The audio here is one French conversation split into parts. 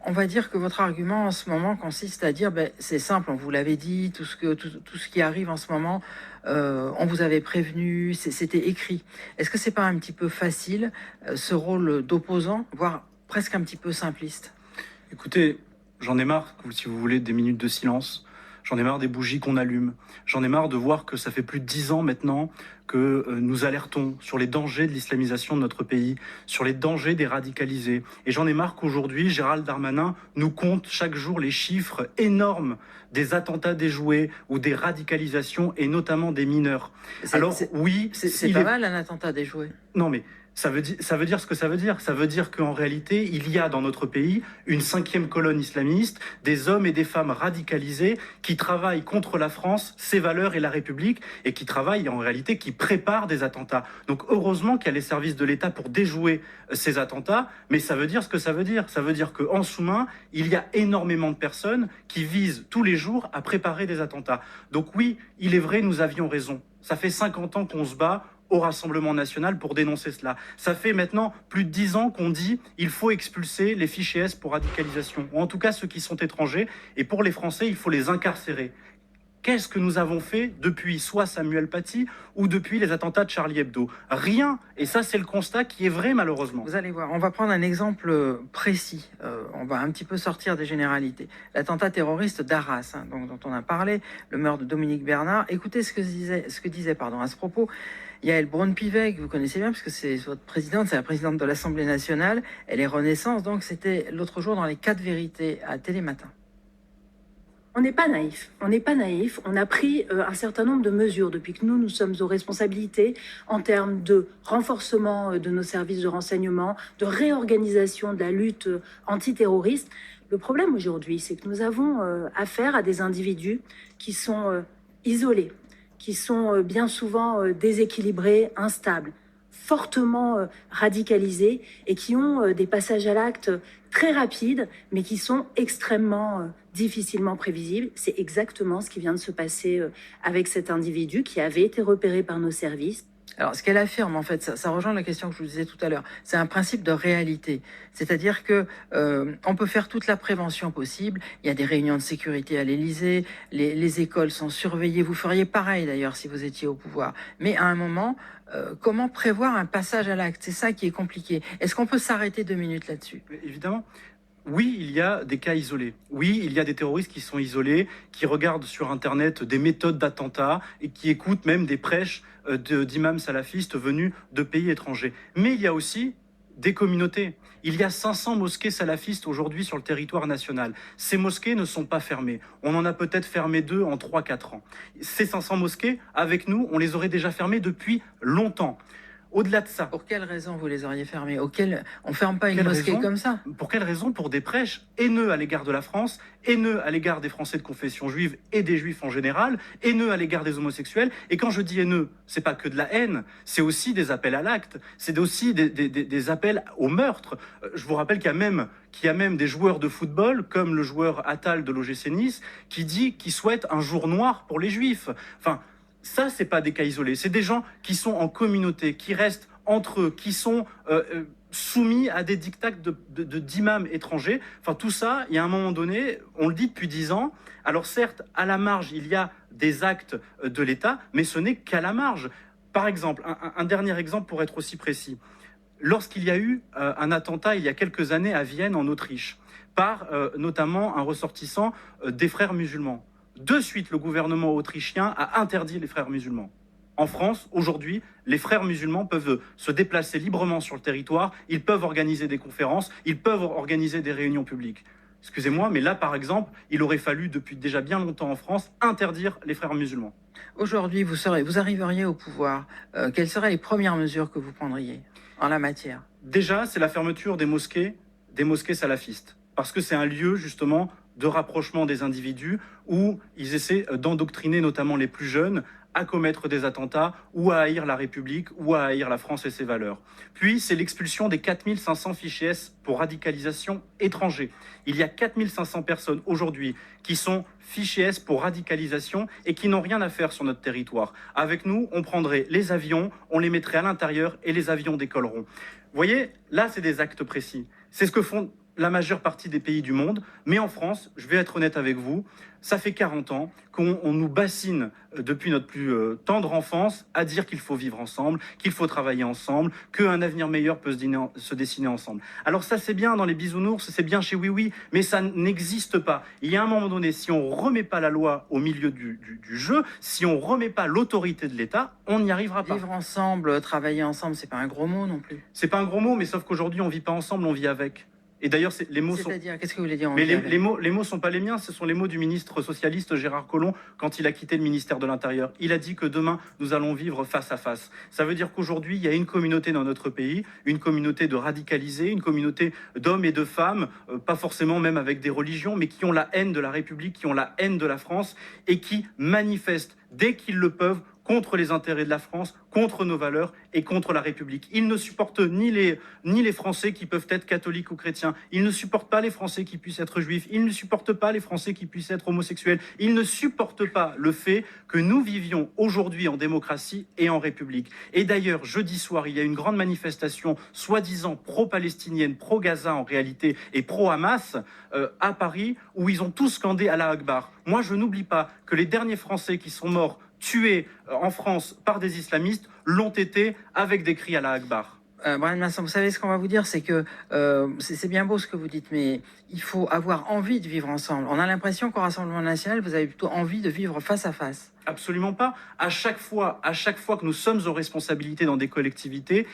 on va dire que votre argument en ce moment consiste à dire, ben, c'est simple, on vous l'avait dit, tout ce qui arrive en ce moment, on vous avait prévenu, c'était écrit. Est-ce que c'est pas un petit peu facile, ce rôle d'opposant, voire presque un petit peu simpliste? Écoutez, j'en ai marre, si vous voulez, des minutes de silence. J'en ai marre des bougies qu'on allume. J'en ai marre de voir que ça fait plus de 10 ans maintenant que nous alertons sur les dangers de l'islamisation de notre pays, sur les dangers des radicalisés. Et j'en ai marre qu'aujourd'hui, Gérald Darmanin nous compte chaque jour les chiffres énormes des attentats déjoués ou des radicalisations, et notamment des mineurs. Alors oui, c'est pas mal un attentat déjoué. Non mais ça veut dire ce que ça veut dire. Ça veut dire qu'en réalité, il y a dans notre pays une 5e colonne islamiste, des hommes et des femmes radicalisés qui travaillent contre la France, ses valeurs et la République, et qui travaillent en réalité, qui préparent des attentats. Donc heureusement qu'il y a les services de l'État pour déjouer ces attentats, mais ça veut dire ce que ça veut dire. Ça veut dire qu'en sous-main, il y a énormément de personnes qui visent tous les jours à préparer des attentats. Donc oui, il est vrai, nous avions raison. Ça fait 50 ans qu'on se bat au Rassemblement national pour dénoncer cela. Ça fait maintenant plus de 10 ans qu'on dit il faut expulser les fichiers S pour radicalisation, ou en tout cas ceux qui sont étrangers, et pour les Français, il faut les incarcérer. Qu'est-ce que nous avons fait depuis soit Samuel Paty ou depuis les attentats de Charlie Hebdo? Rien. Et ça, c'est le constat qui est vrai, malheureusement. Vous allez voir, on va prendre un exemple précis. On va un petit peu sortir des généralités. L'attentat terroriste d'Arras, dont on a parlé, le meurtre de Dominique Bernard. Écoutez ce que disait à ce propos Yaël Braun-Pivet, que vous connaissez bien, parce que c'est votre présidente, c'est la présidente de l'Assemblée nationale. Elle est Renaissance, donc c'était l'autre jour dans les 4 vérités à Télématin. On n'est pas naïf. On n'est pas naïf. On a pris un certain nombre de mesures depuis que nous sommes aux responsabilités en termes de renforcement de nos services de renseignement, de réorganisation de la lutte antiterroriste. Le problème aujourd'hui, c'est que nous avons affaire à des individus qui sont isolés, qui sont bien souvent déséquilibrés, instables, fortement radicalisés et qui ont des passages à l'acte très rapides, mais qui sont extrêmement difficilement prévisibles. C'est exactement ce qui vient de se passer avec cet individu qui avait été repéré par nos services. Alors, ce qu'elle affirme, en fait, ça rejoint la question que je vous disais tout à l'heure. C'est un principe de réalité. C'est-à-dire que on peut faire toute la prévention possible. Il y a des réunions de sécurité à l'Élysée. Les écoles sont surveillées. Vous feriez pareil, d'ailleurs, si vous étiez au pouvoir. Mais à un moment, comment prévoir un passage à l'acte? C'est ça qui est compliqué. Est-ce qu'on peut s'arrêter 2 minutes là-dessus? Évidemment. Oui, il y a des cas isolés. Oui, il y a des terroristes qui sont isolés, qui regardent sur Internet des méthodes d'attentats et qui écoutent même des prêches d'imams salafistes venus de pays étrangers. Mais il y a aussi des communautés. Il y a 500 mosquées salafistes aujourd'hui sur le territoire national. Ces mosquées ne sont pas fermées. On en a peut-être fermé 2 en 3-4 ans. Ces 500 mosquées, avec nous, on les aurait déjà fermées depuis longtemps. Au-delà de ça. Pour quelle raison vous les auriez fermés? On ne ferme pas une mosquée comme ça. Pour quelle raison? Pour des prêches haineux à l'égard de la France, haineux à l'égard des Français de confession juive et des Juifs en général, haineux à l'égard des homosexuels. Et quand je dis haineux, c'est pas que de la haine, c'est aussi des appels à l'acte, c'est aussi des appels au meurtre. Je vous rappelle qu'il y a même des joueurs de football, comme le joueur Attal de l'OGC Nice, qui souhaite un jour noir pour les Juifs. Enfin, ça, c'est pas des cas isolés. C'est des gens qui sont en communauté, qui restent entre eux, qui sont soumis à des diktats d'imams étrangers. Enfin, tout ça, il y a un moment donné, on le dit depuis 10 ans. Alors certes, à la marge, il y a des actes de l'État, mais ce n'est qu'à la marge. Par exemple, un dernier exemple pour être aussi précis. Lorsqu'il y a eu un attentat il y a quelques années à Vienne, en Autriche, par notamment un ressortissant des frères musulmans. De suite, le gouvernement autrichien a interdit les frères musulmans. En France, aujourd'hui, les frères musulmans peuvent se déplacer librement sur le territoire, ils peuvent organiser des conférences, ils peuvent organiser des réunions publiques. Excusez-moi, mais là, par exemple, il aurait fallu, depuis déjà bien longtemps en France, interdire les frères musulmans. Aujourd'hui, vous arriveriez au pouvoir. Quelles seraient les premières mesures que vous prendriez en la matière? Déjà, c'est la fermeture des mosquées salafistes. Parce que c'est un lieu, justement, de rapprochement des individus où ils essaient d'endoctriner notamment les plus jeunes à commettre des attentats ou à haïr la République ou à haïr la France et ses valeurs. Puis, c'est l'expulsion des 4500 fichiers S pour radicalisation étrangers. Il y a 4500 personnes aujourd'hui qui sont fichiers S pour radicalisation et qui n'ont rien à faire sur notre territoire. Avec nous, on prendrait les avions, on les mettrait à l'intérieur et les avions décolleraient. Vous voyez, là, c'est des actes précis. C'est ce que font la majeure partie des pays du monde. Mais en France, je vais être honnête avec vous, ça fait 40 ans qu'on nous bassine depuis notre plus tendre enfance à dire qu'il faut vivre ensemble, qu'il faut travailler ensemble, qu'un avenir meilleur peut se dessiner ensemble. Alors ça, c'est bien dans les bisounours, c'est bien chez Oui Oui, mais ça n'existe pas. Il y a un moment donné, si on ne remet pas la loi au milieu du jeu, si on ne remet pas l'autorité de l'État, on n'y arrivera pas. Vivre ensemble, travailler ensemble, c'est pas un gros mot non plus. C'est pas un gros mot, mais sauf qu'aujourd'hui, on vit pas ensemble, on vit avec. Et d'ailleurs, les mots sont... C'est-à-dire, qu'est-ce que vous voulez dire? Mais les mots sont pas les miens, ce sont les mots du ministre socialiste Gérard Collomb quand il a quitté le ministère de l'Intérieur. Il a dit que demain, nous allons vivre face à face. Ça veut dire qu'aujourd'hui, il y a une communauté dans notre pays, une communauté de radicalisés, une communauté d'hommes et de femmes, pas forcément même avec des religions, mais qui ont la haine de la République, qui ont la haine de la France et qui manifestent dès qu'ils le peuvent contre les intérêts de la France, contre nos valeurs et contre la République. Ils ne supportent ni les Français qui peuvent être catholiques ou chrétiens. Ils ne supportent pas les Français qui puissent être juifs. Ils ne supportent pas les Français qui puissent être homosexuels. Ils ne supportent pas le fait que nous vivions aujourd'hui en démocratie et en République. Et d'ailleurs, jeudi soir, il y a une grande manifestation soi-disant pro-palestinienne, pro-Gaza en réalité et pro-Hamas à Paris où ils ont tous scandé Allah Akbar. Moi, je n'oublie pas que les derniers Français qui sont morts tués en France par des islamistes l'ont été avec des cris Allah Akbar. Brian Masson, vous savez ce qu'on va vous dire, c'est que c'est bien beau ce que vous dites, mais il faut avoir envie de vivre ensemble. On a l'impression qu'au Rassemblement national, vous avez plutôt envie de vivre face à face. Absolument pas. À chaque fois que nous sommes aux responsabilités dans des collectivités,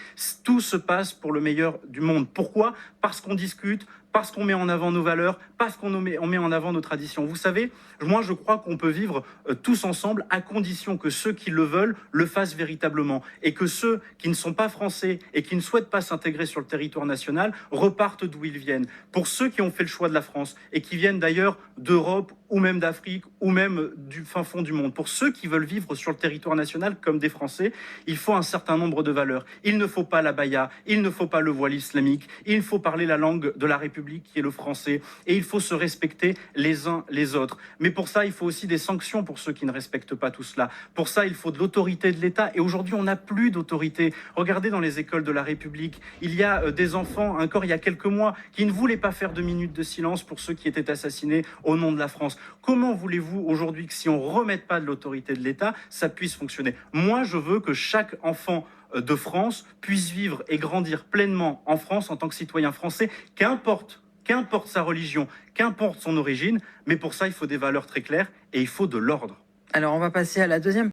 tout se passe pour le meilleur du monde. Pourquoi ? Parce qu'on discute, parce qu'on met en avant nos valeurs, parce qu'on met en avant nos traditions. Vous savez, moi je crois qu'on peut vivre tous ensemble à condition que ceux qui le veulent le fassent véritablement et que ceux qui ne sont pas français et qui ne souhaitent pas s'intégrer sur le territoire national repartent d'où ils viennent. Pour ceux qui ont fait le choix de la France et qui viennent d'ailleurs d'Europe ou même d'Afrique ou même du fin fond du monde, pour ceux qui veulent vivre sur le territoire national comme des Français, il faut un certain nombre de valeurs. Il ne faut pas l'abaya, il ne faut pas le voile islamique, il faut parler la langue de la République qui est le français et il faut se respecter les uns les autres. Mais pour ça, il faut aussi des sanctions pour ceux qui ne respectent pas tout cela. Pour ça, il faut de l'autorité de l'État et aujourd'hui, on n'a plus d'autorité. Regardez dans les écoles de la République, il y a des enfants, encore il y a quelques mois, qui ne voulaient pas faire 2 minutes de silence pour ceux qui étaient assassinés au nom de la France. Comment voulez-vous aujourd'hui que si on ne remet pas de l'autorité de l'État, ça puisse fonctionner ? Moi, je veux que chaque enfant de France puisse vivre et grandir pleinement en France en tant que citoyen français, qu'importe sa religion, qu'importe son origine, mais pour ça, il faut des valeurs très claires et il faut de l'ordre. Alors, on va passer à la deuxième